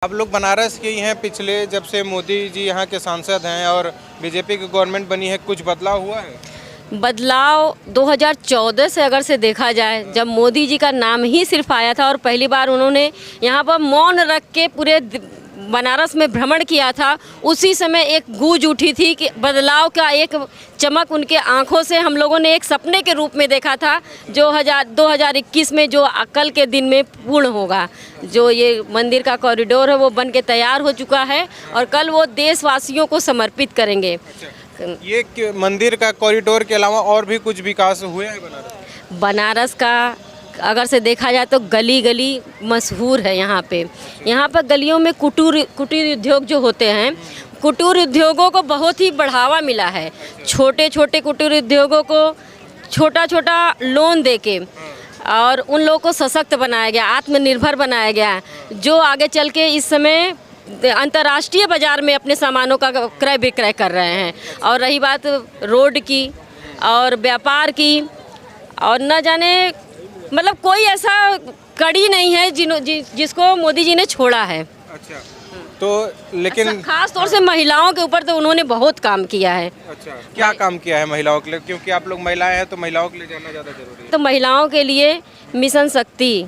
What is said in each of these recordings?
आप लोग बनारस के ही हैं, पिछले जब से मोदी जी यहाँ के सांसद हैं और बीजेपी की गवर्नमेंट बनी है, कुछ बदलाव हुआ है? बदलाव 2014 से अगर से देखा जाए, जब मोदी जी का नाम ही सिर्फ आया था और पहली बार उन्होंने यहाँ पर मौन रख के पूरे बनारस में भ्रमण किया था, उसी समय एक गूंज उठी थी कि बदलाव का एक चमक उनके आंखों से हम लोगों ने एक सपने के रूप में देखा था, जो 2021 में जो कल के दिन में पूर्ण होगा। जो ये मंदिर का कॉरिडोर है वो बन के तैयार हो चुका है और कल वो देशवासियों को समर्पित करेंगे। ये मंदिर का कॉरिडोर के अलावा और भी कुछ विकास हुए हैं बनारस का? अगर से देखा जाए तो गली गली मशहूर है यहाँ पे। यहाँ पर गलियों में कुटीर उद्योग जो होते हैं, कुटीर उद्योगों को बहुत ही बढ़ावा मिला है। छोटे छोटे कुटीर उद्योगों को छोटा छोटा लोन देके और उन लोगों को सशक्त बनाया गया, आत्मनिर्भर बनाया गया, जो आगे चल के इस समय अंतर्राष्ट्रीय बाज़ार में अपने सामानों का क्रय विक्रय कर रहे हैं। और रही बात रोड की और व्यापार की, और न जाने मतलब कोई ऐसा कड़ी नहीं है जिसको मोदी जी ने छोड़ा है। अच्छा, तो लेकिन खास तौर से महिलाओं के ऊपर तो उन्होंने बहुत काम किया है। अच्छा, क्या काम किया है महिलाओं के लिए? क्योंकि आप लोग महिलाएं हैं तो महिलाओं के लिए जानना ज़्यादा जरूरी है। तो महिलाओं के लिए मिशन शक्ति,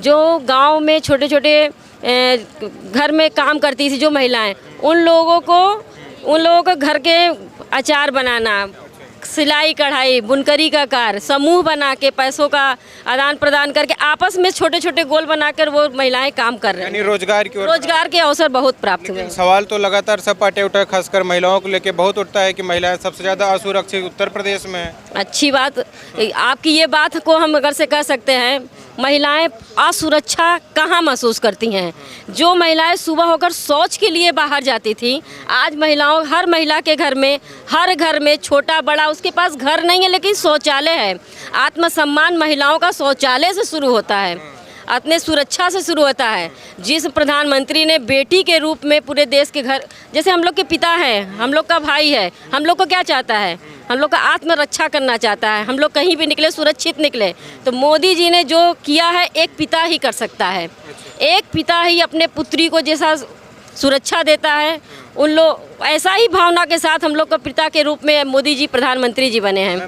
जो गांव में छोटे छोटे घर में काम करती थी जो महिलाएं, उन लोगों को घर के अचार बनाना, सिलाई कढ़ाई बुनकरी का कार्य, समूह बना के पैसों का आदान प्रदान करके आपस में छोटे छोटे गोल बनाकर वो महिलाएं काम कर रही हैं। यानी रोजगार के अवसर बहुत प्राप्त हुए। सवाल तो लगातार सपाटे उठा, खासकर महिलाओं को लेके बहुत उठता है कि महिलाएं सबसे ज़्यादा असुरक्षित उत्तर प्रदेश में है। अच्छी बात, आपकी ये बात को हम अगर से कह सकते हैं, महिलाएं असुरक्षा कहाँ महसूस करती हैं? जो महिलाएं सुबह होकर शौच के लिए बाहर जाती थी, आज हर महिला के घर में, हर घर में छोटा बड़ा, उसके पास घर नहीं है लेकिन शौचालय है। आत्मसम्मान महिलाओं का शौचालय से शुरू होता है, अपने सुरक्षा से शुरू होता है। जिस प्रधानमंत्री ने बेटी के रूप में पूरे देश के घर, जैसे हम लोग के पिता हैं, हम लोग का भाई है, हम लोग को क्या चाहता है? हम लोग का आत्मरक्षा करना चाहता है, हम लोग कहीं भी निकले सुरक्षित निकले। तो मोदी जी ने जो किया है एक पिता ही कर सकता है। एक पिता ही अपने पुत्री को जैसा सुरक्षा देता है, उन लोग ऐसा ही भावना के साथ हम लोग का पिता के रूप में मोदी जी प्रधानमंत्री जी बने हैं।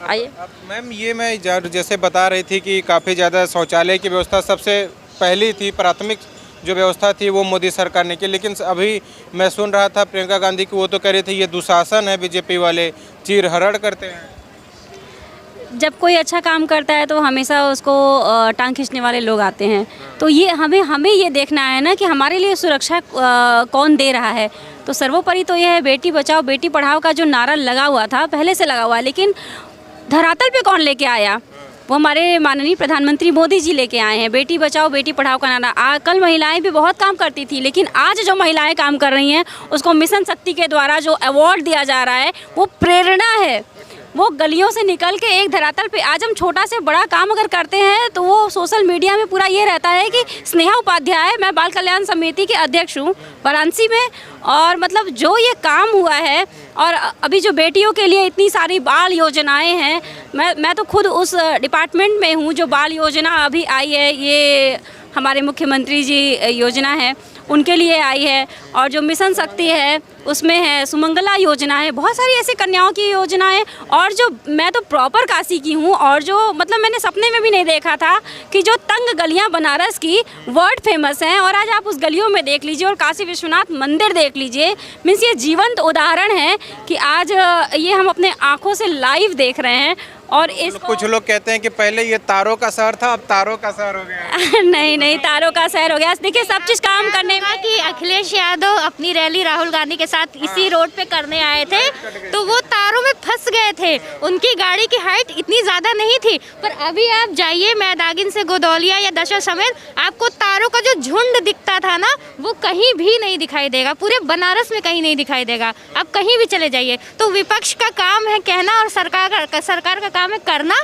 आइए मैम, ये मैं जैसे बता रही थी कि काफ़ी ज़्यादा शौचालय की व्यवस्था सबसे पहली थी, प्राथमिक जो व्यवस्था थी वो मोदी सरकार ने की, लेकिन अभी मैं सुन रहा था प्रियंका गांधी की, वो तो कह रही थी ये दुशासन है, बीजेपी वाले चीरहरण करते हैं। जब कोई अच्छा काम करता है तो हमेशा उसको टांग खींचने वाले लोग आते हैं। तो ये हमें ये देखना है ना कि हमारे लिए सुरक्षा कौन दे रहा है। तो सर्वोपरि तो यह है, बेटी बचाओ बेटी पढ़ाओ का जो नारा लगा हुआ था, पहले से लगा हुआ है, लेकिन धरातल पे कौन लेके आया? वो हमारे माननीय प्रधानमंत्री मोदी जी लेके आए हैं। बेटी बचाओ बेटी पढ़ाओ का नारा। कल महिलाएं भी बहुत काम करती थी, लेकिन आज जो महिलाएं काम कर रही हैं उसको मिशन शक्ति के द्वारा जो अवार्ड दिया जा रहा है वो प्रेरणा है। वो गलियों से निकल के एक धरातल पे, आज हम छोटा से बड़ा काम अगर करते हैं तो वो सोशल मीडिया में पूरा ये रहता है कि स्नेहा उपाध्याय, मैं बाल कल्याण समिति के अध्यक्ष हूँ वाराणसी में, और मतलब जो ये काम हुआ है, और अभी जो बेटियों के लिए इतनी सारी बाल योजनाएं हैं, मैं तो खुद उस डिपार्टमेंट में हूँ जो बाल योजना अभी आई है, ये हमारे मुख्यमंत्री जी योजना है उनके लिए आई है। और जो मिशन शक्ति है उसमें है, सुमंगला योजना है, बहुत सारी ऐसी कन्याओं की योजनाएं। और जो मैं तो प्रॉपर काशी की हूँ, और जो मतलब मैंने सपने में भी नहीं देखा था कि जो तंग गलियाँ बनारस की वर्ल्ड फेमस हैं, और आज आप उस गलियों में देख लीजिए और काशी विश्वनाथ मंदिर देख लीजिए। मीन्स ये जीवंत उदाहरण है कि आज ये हम अपने आँखों से लाइव देख रहे हैं। और कुछ लोग कहते हैं कि पहले ये तारों का शहर था, अब तारों का शहर हो गया। नहीं, तारों का शहर हो गया। देखिए सब चीज़ काम करने में कि अखिलेश यादव अपनी रैली राहुल गांधी के साथ इसी रोड पे करने आए थे, तो वो तारों में फंस गए थे। उनकी गाड़ी की हाइट इतनी ज़्यादा नहीं थी, पर अभी आप जाइए मैदागिन से गोदौलिया या दशा समेत, आपको तारों का जो झुंड दिखता था ना, वो कहीं भी नहीं दिखाई देगा। पूरे बनारस में कहीं नहीं दिखाई देगा, आप कहीं भी चले जाइए। तो विपक्ष का काम है कहना और सरकार का काम है करना,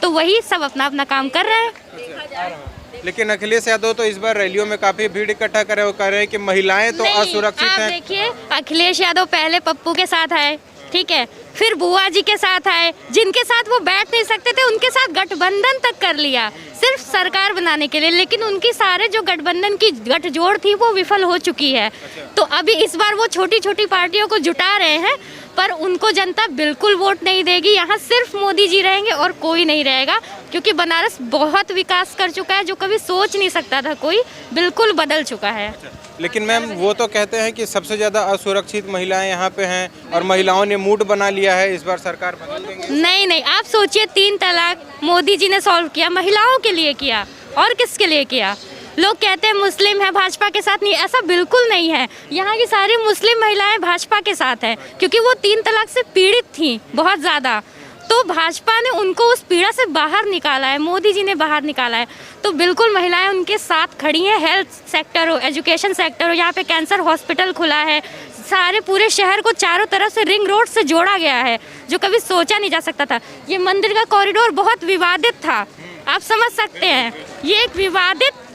तो वही सब अपना अपना काम कर रहे हैं। लेकिन अखिलेश यादव तो इस बार रैलियों में काफी भीड़ इकट्ठा करे, वो कह रहे हैं कि महिलाएं तो असुरक्षित हैं। देखिए, अखिलेश यादव पहले पप्पू के साथ आए, ठीक है, फिर बुआ जी के साथ आए, जिनके साथ वो बैठ नहीं सकते थे उनके साथ गठबंधन तक कर लिया सिर्फ सरकार बनाने के लिए, लेकिन उनकी सारे जो गठबंधन की गठजोड़ थी वो विफल हो चुकी है। तो अभी इस बार वो छोटी छोटी पार्टियों को जुटा रहे हैं, पर उनको जनता बिल्कुल वोट नहीं देगी। यहाँ सिर्फ मोदी जी रहेंगे और कोई नहीं रहेगा, क्योंकि बनारस बहुत विकास कर चुका है, जो कभी सोच नहीं सकता था कोई, बिल्कुल बदल चुका है। लेकिन मैम वो तो कहते हैं कि सबसे ज़्यादा असुरक्षित महिलाएं यहाँ पे हैं और महिलाओं ने मूड बना लिया है, इस बार सरकार बदल देंगे। नहीं नहीं, आप सोचिए 3 तलाक मोदी जी ने सॉल्व किया, महिलाओं के लिए किया और किसके लिए किया? लोग कहते हैं मुस्लिम है भाजपा के साथ, नहीं, ऐसा बिल्कुल नहीं है। यहाँ की सारी मुस्लिम महिलाएं भाजपा के साथ हैं, क्योंकि वो 3 तलाक से पीड़ित थी बहुत ज़्यादा, तो भाजपा ने उनको उस पीड़ा से बाहर निकाला है, मोदी जी ने बाहर निकाला है। तो बिल्कुल महिलाएं उनके साथ खड़ी हैं। हेल्थ सेक्टर हो, एजुकेशन सेक्टर हो, यहाँ पे कैंसर हॉस्पिटल खुला है, सारे पूरे शहर को चारों तरफ से रिंग रोड से जोड़ा गया है, जो कभी सोचा नहीं जा सकता था। ये मंदिर का कॉरिडोर बहुत विवादित था, आप समझ सकते हैं। ये एक विवादित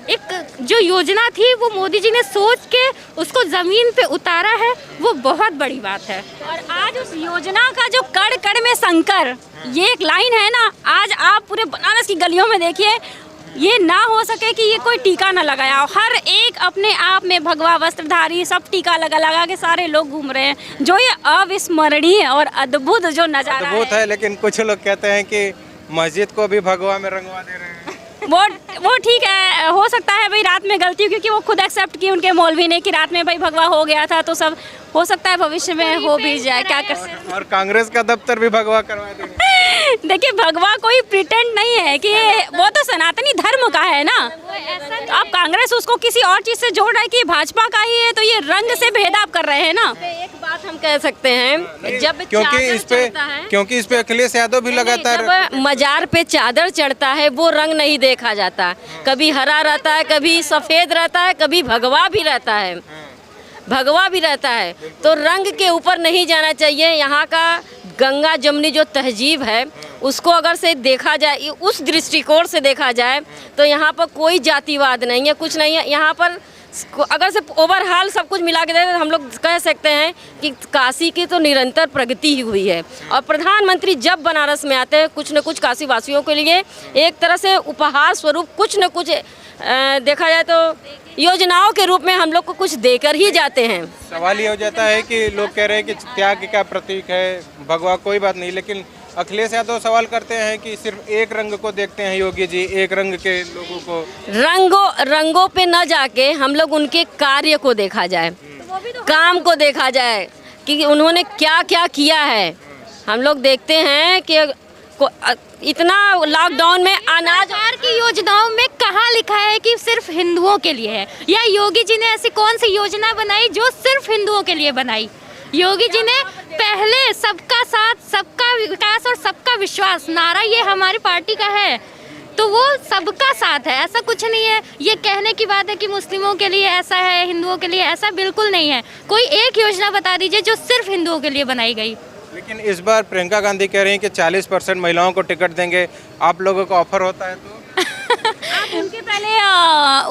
जो योजना थी वो मोदी जी ने सोच के उसको जमीन पे उतारा है, वो बहुत बड़ी बात है। और आज उस योजना का जो कड़ कड़ में शंकर, ये एक लाइन है ना, आज आप पूरे बनारस की गलियों में देखिए, ये ना हो सके कि ये कोई टीका ना लगाया हो। हर एक अपने आप में भगवा वस्त्रधारी सब टीका लगा लगा के सारे लोग घूम रहे हैं, जो ये अविस्मरणीय और अद्भुत जो नजारा अद्भुत है। लेकिन कुछ लोग कहते हैं कि मस्जिद को भी भगवा में रंगवा दे रहे हैं। वो ठीक है, हो सकता है भाई रात में गलती, क्योंकि वो खुद एक्सेप्ट की उनके मौलवी ने कि रात में भाई भगवा हो गया था, तो सब हो सकता है भविष्य में हो भी जाए, क्या कर सकते हैं। और कांग्रेस का दफ्तर भी भगवा करवा देंगे। देखिए भगवा कोई प्रिटेंड नहीं है कि वो तो सनातनी धर्म का है ना, तो आप कांग्रेस उसको किसी और चीज से जोड़ रहा है कि भाजपा का ही है, तो ये रंग से भेदभाव कर रहे हैं ना। एक बात हम कह सकते हैं, जब क्योंकि इस पे अखिलेश यादव भी लगातार, जब मजार पे चादर चढ़ता है वो रंग नहीं देखा जाता, कभी हरा रहता है, कभी सफेद रहता है, कभी भगवा भी रहता है, भगवा भी रहता है। तो रंग के ऊपर नहीं जाना चाहिए। यहाँ का गंगा जमुनी जो तहजीब है उसको अगर से देखा जाए, उस दृष्टिकोण से देखा जाए, तो यहाँ पर कोई जातिवाद नहीं है, कुछ नहीं है। यहाँ पर अगर से ओवरऑल सब कुछ मिला के देखें तो हम लोग कह सकते हैं कि काशी की तो निरंतर प्रगति ही हुई है। और प्रधानमंत्री जब बनारस में आते हैं, कुछ न कुछ काशी वासियों के लिए एक तरह से उपहार स्वरूप कुछ न कुछ देखा जाए तो योजनाओं के रूप में हम लोग को कुछ देकर ही जाते हैं। सवाल ये हो जाता है कि लोग कह रहे हैं कि त्याग का प्रतीक है भगवा, कोई बात नहीं, लेकिन अखिलेश यादव सवाल करते हैं कि सिर्फ एक रंग को देखते हैं योगी जी, एक रंग के लोगों को। रंगों पे न जाके हम लोग उनके कार्य को देखा जाए, काम को देखा जाए कि उन्होंने क्या क्या किया है। हम लोग देखते हैं कि इतना लॉकडाउन में अनाज की योजनाओं में कहाँ लिखा है कि सिर्फ हिंदुओं के लिए है, या योगी जी ने ऐसी कौन सी योजना बनाई जो सिर्फ हिंदुओं के लिए बनाई? योगी जी ने पहले सबका साथ, सबका विकास और सबका विश्वास नारा ये हमारी पार्टी का है, तो वो सबका साथ है, ऐसा कुछ नहीं है। ये कहने की बात है कि मुस्लिमों के लिए ऐसा है, हिंदुओं के लिए ऐसा, बिल्कुल नहीं है। कोई एक योजना बता दीजिए जो सिर्फ हिंदुओं के लिए बनाई गई। लेकिन इस बार प्रियंका गांधी कह रही हैं कि 40% महिलाओं को टिकट देंगे, आप लोगों को ऑफर होता है तो? आप उनके पहले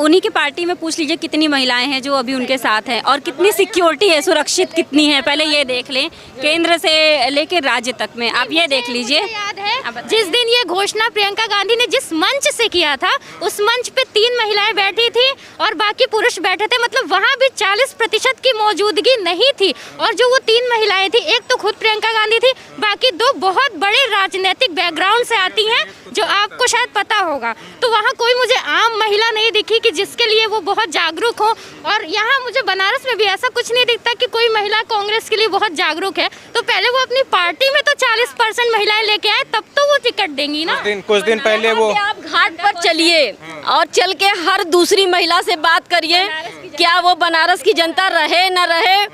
उन्हीं की पार्टी में पूछ लीजिए कितनी महिलाएं हैं जो अभी उनके साथ हैं, और कितनी सिक्योरिटी है, सुरक्षित कितनी है, पहले ये देख लें, केंद्र से लेकर राज्य तक में। आप ये देख लीजिए। याद है जिस दिन ये घोषणा प्रियंका गांधी ने जिस मंच से किया था, उस मंच पे 3 महिलाएं बैठी थी और बाकी पुरुष बैठे थे, मतलब वहाँ भी 40% की मौजूदगी नहीं थी। और जो वो 3 महिलाएं थी, एक तो खुद प्रियंका गांधी थी, बाकी 2 बहुत बड़े राजनीतिक बैकग्राउंड से आती हैं, जो आपको शायद पता होगा। तो वहाँ कोई मुझे आम महिला नहीं दिखी कि जिसके लिए वो बहुत जागरूक हो। और यहाँ मुझे बनारस में भी ऐसा कुछ नहीं दिखता कि कोई महिला कांग्रेस के लिए बहुत जागरूक है। तो पहले वो अपनी पार्टी में तो 40% महिलाएं लेके आए, तब तो वो टिकट देंगी ना। कुछ दिन पहले वो आप घाट पर चलिए और चल के हर दूसरी महिला से बात करिए, क्या वो बनारस की जनता रहे न रहे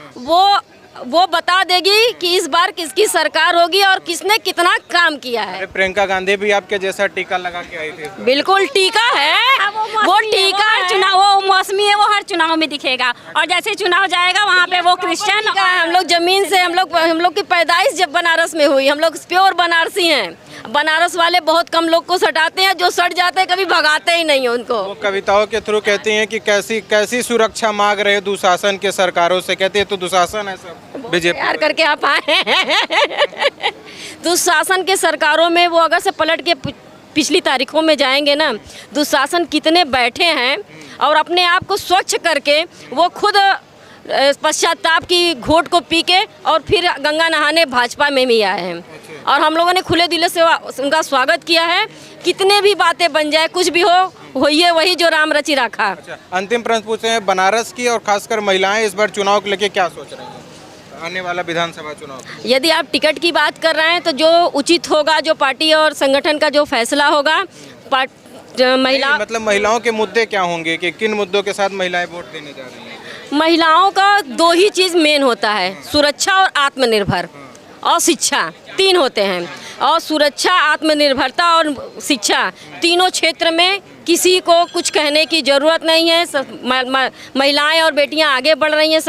वो बता देगी कि इस बार किसकी सरकार होगी और किसने कितना काम किया है। प्रियंका गांधी भी आपके जैसा टीका लगा के आई थी। बिल्कुल टीका है, वो टीका चुनाव, वो मौसमी है, वो हर चुनाव में दिखेगा। और जैसे चुनाव जाएगा वहाँ पे वो क्रिश्चियन। हम लोग जमीन से, हम लोग की पैदाइश जब बनारस में हुई, हम लोग प्योर बनारसी हैं। बनारस वाले बहुत कम लोग को सटाते हैं, जो सट जाते हैं कभी भगाते ही नहीं उनको। वो कविताओं के थ्रू कहती हैं कि कैसी सुरक्षा मांग रहे दुशासन के सरकारों से, कहते हैं तो दुशासन है सब। बीजेपी तैयार करके आप आए हैं। दुशासन के सरकारों में वो अगर से पलट के पिछली तारीखों में जाएंगे ना, दुशासन कितने बैठे हैं और अपने आप को स्वच्छ करके वो खुद पश्चाताप की घोट को पी के और फिर गंगा नहाने भाजपा में भी आए हैं और हम लोगों ने खुले दिल से उनका स्वागत किया है। कितने भी बातें बन जाए, कुछ भी हो ये वही जो राम रचि रखा। अच्छा, अंतिम प्रश्न पूछे हैं बनारस की और खासकर महिलाएं इस बार चुनाव को लेके क्या सोच रही हैं आने वाला विधानसभा चुनाव? यदि आप टिकट की बात कर रहे हैं तो जो उचित होगा, जो पार्टी और संगठन का जो फैसला होगा, महिला मतलब महिलाओं के मुद्दे क्या होंगे कि किन मुद्दों के साथ महिलाएं वोट देने जा रही हैं? महिलाओं का दो ही चीज़ मेन होता है, सुरक्षा और आत्मनिर्भर और शिक्षा, तीन होते हैं। और सुरक्षा, आत्मनिर्भरता और शिक्षा तीनों क्षेत्र में किसी को कुछ कहने की ज़रूरत नहीं है। महिलाएं और बेटियां आगे बढ़ रही हैं।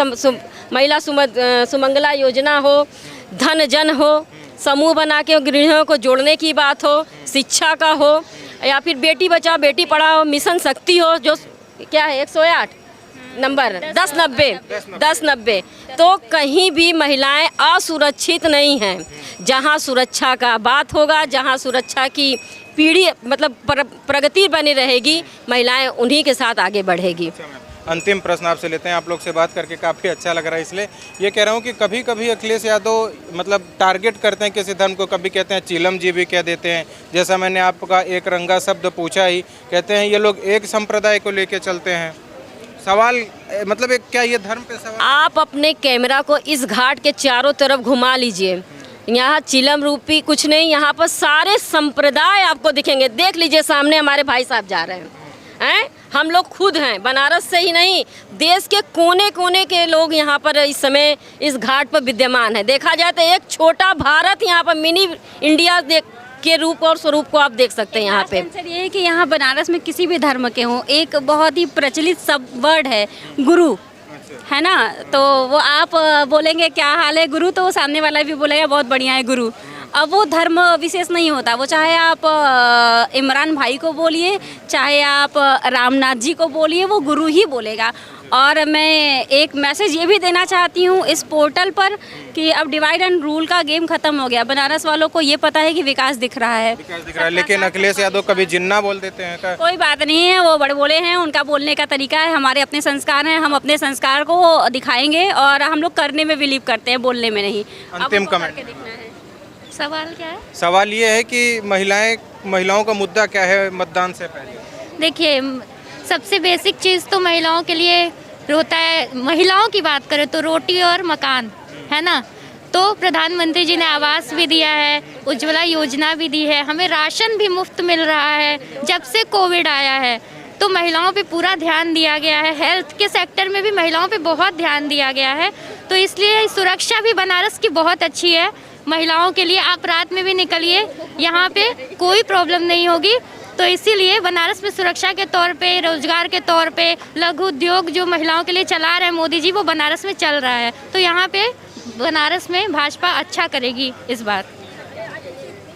महिला सुमंगला योजना हो, धन जन हो, समूह बना के गृहिणियों को जोड़ने की बात हो, शिक्षा का हो, या फिर बेटी बचाओ बेटी पढ़ाओ मिशन शक्ति हो, जो क्या है 108 नंबर 1090 तो कहीं भी महिलाएं असुरक्षित नहीं हैं। जहां सुरक्षा का बात होगा, जहां सुरक्षा की पीढ़ी मतलब प्रगति बनी रहेगी, महिलाएं उन्हीं के साथ आगे बढ़ेगी। अंतिम प्रश्न आपसे लेते हैं। आप लोग से बात करके काफ़ी अच्छा लग रहा है, इसलिए ये कह रहा हूँ कि कभी कभी अखिलेश यादव मतलब टारगेट करते हैं किसी धर्म को, कभी कहते हैं चीलम जी भी कह देते हैं। जैसा मैंने आपका एक रंगा शब्द पूछा ही, कहते हैं ये लोग एक संप्रदाय को लेके चलते हैं। सवाल मतलब एक क्या ये धर्म पे सवाल? आप अपने कैमरा को इस घाट के चारों तरफ घुमा लीजिए, यहाँ चिलम रूपी कुछ नहीं, यहाँ पर सारे संप्रदाय आपको दिखेंगे। देख लीजिए सामने हमारे भाई साहब जा रहे हैं। हम लोग खुद हैं, बनारस से ही नहीं, देश के कोने कोने के लोग यहाँ पर इस समय इस घाट पर विद्यमान है। देखा जाए तो एक छोटा भारत यहाँ पर मिनी इंडिया के रूप और स्वरूप को आप देख सकते हैं यहाँ पे। ये है कि यहाँ बनारस में किसी भी धर्म के हों, एक बहुत ही प्रचलित सब वर्ड है गुरु, है ना। तो वो आप बोलेंगे क्या हाल है गुरु, तो वो सामने वाला भी बोलेगा बहुत बढ़िया है गुरु। अब वो धर्म विशेष नहीं होता, वो चाहे आप इमरान भाई को बोलिए, चाहे आप रामनाथ जी को बोलिए, वो गुरु ही बोलेगा। और मैं एक मैसेज ये भी देना चाहती हूँ इस पोर्टल पर कि अब डिवाइड एंड रूल का गेम खत्म हो गया। बनारस वालों को ये पता है कि विकास दिख रहा है, लेकिन अखिलेश यादव कभी जिन्ना बोल देते हैं क्या? कोई बात नहीं है, वो बड़े बोले हैं, उनका बोलने का तरीका है। हमारे अपने संस्कार हैं, हम अपने संस्कार को दिखाएंगे और हम लोग करने में बिलीव करते हैं, बोलने में नहीं। अंतिम कमेंट। सवाल क्या है? सवाल ये है कि महिलाओं का मुद्दा क्या है मतदान से पहले? देखिए, सबसे बेसिक चीज़ तो महिलाओं के लिए होता है, महिलाओं की बात करें तो रोटी और मकान, है ना। तो प्रधानमंत्री जी ने आवास भी दिया है, उज्ज्वला योजना भी दी है, हमें राशन भी मुफ्त मिल रहा है जब से कोविड आया है। तो महिलाओं पे पूरा ध्यान दिया गया है, हेल्थ के सेक्टर में भी महिलाओं पे बहुत ध्यान दिया गया है। तो इसलिए सुरक्षा भी बनारस की बहुत अच्छी है महिलाओं के लिए। आप रात में भी निकलिए, यहाँ पे कोई प्रॉब्लम नहीं होगी। तो इसीलिए बनारस में सुरक्षा के तौर पे, रोजगार के तौर पे, लघु उद्योग जो महिलाओं के लिए चला रहे हैं मोदी जी, वो बनारस में चल रहा है। तो यहाँ पे बनारस में भाजपा अच्छा करेगी इस बार।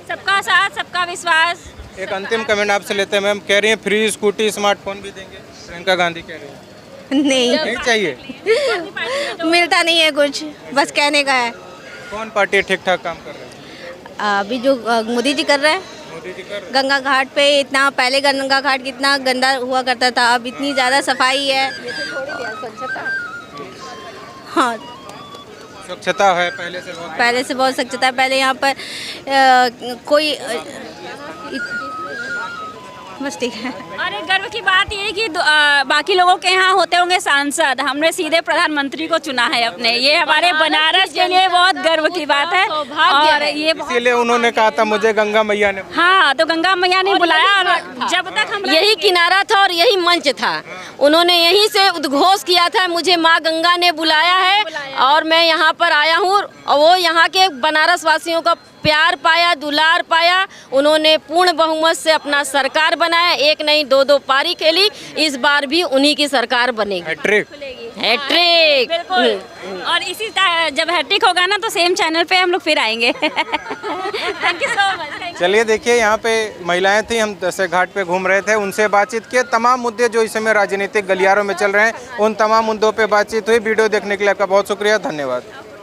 सबका साथ, सबका विश्वास। एक अंतिम कमेंट आपसे लेते हैं मैम। कह रही हैं फ्री स्कूटी स्मार्टफोन भी देंगे, प्रियंका गांधी कह रही हैं। नहीं चाहिए, मिलता नहीं है कुछ, बस कहने का है। कौन पार्टी ठीक ठाक काम कर रही है? अभी जो मोदी जी कर रहे हैं, गंगा घाट पे इतना, पहले गंगा घाट कितना गंदा हुआ करता था, अब इतनी ज़्यादा सफाई है। हाँ, स्वच्छता है पहले से बहुत स्वच्छता है। पहले यहाँ पर कोई बस ठीक है। और एक गर्व की बात ये है कि बाकी लोगों के यहाँ होते होंगे सांसद, हमने सीधे प्रधानमंत्री को चुना है अपने। ये हमारे बनारस के लिए बहुत गर्व की बात है। और ये इसीलिए उन्होंने कहा था मुझे गंगा मैया ने, हाँ, तो गंगा मैया ने बुलाया। और जब तक हम यही किनारा था और यही मंच था, उन्होंने यहीं से उद्घोष किया था मुझे माँ गंगा ने बुलाया है और मैं यहाँ पर आया हूँ। और वो यहाँ के बनारस वासियों का प्यार पाया, दुलार पाया। उन्होंने पूर्ण बहुमत से अपना सरकार बनाया, एक नहीं दो पारी खेली। इस बार भी उन्हीं की सरकार बनेगी। हैट्रिक। बिल्कुल। और इसी जब हैट्रिक होगा ना तो सेम चैनल पे हम लोग फिर आएंगे। Thank you so much. चलिए देखिए, यहाँ पे महिलाएं थी, हम दशे घाट पे घूम रहे थे, उनसे बातचीत किए। तमाम मुद्दे जो इस समय राजनीतिक गलियारों में चल रहे हैं, उन तमाम मुद्दों पे बातचीत हुई। वीडियो देखने के लिए आपका बहुत शुक्रिया, धन्यवाद।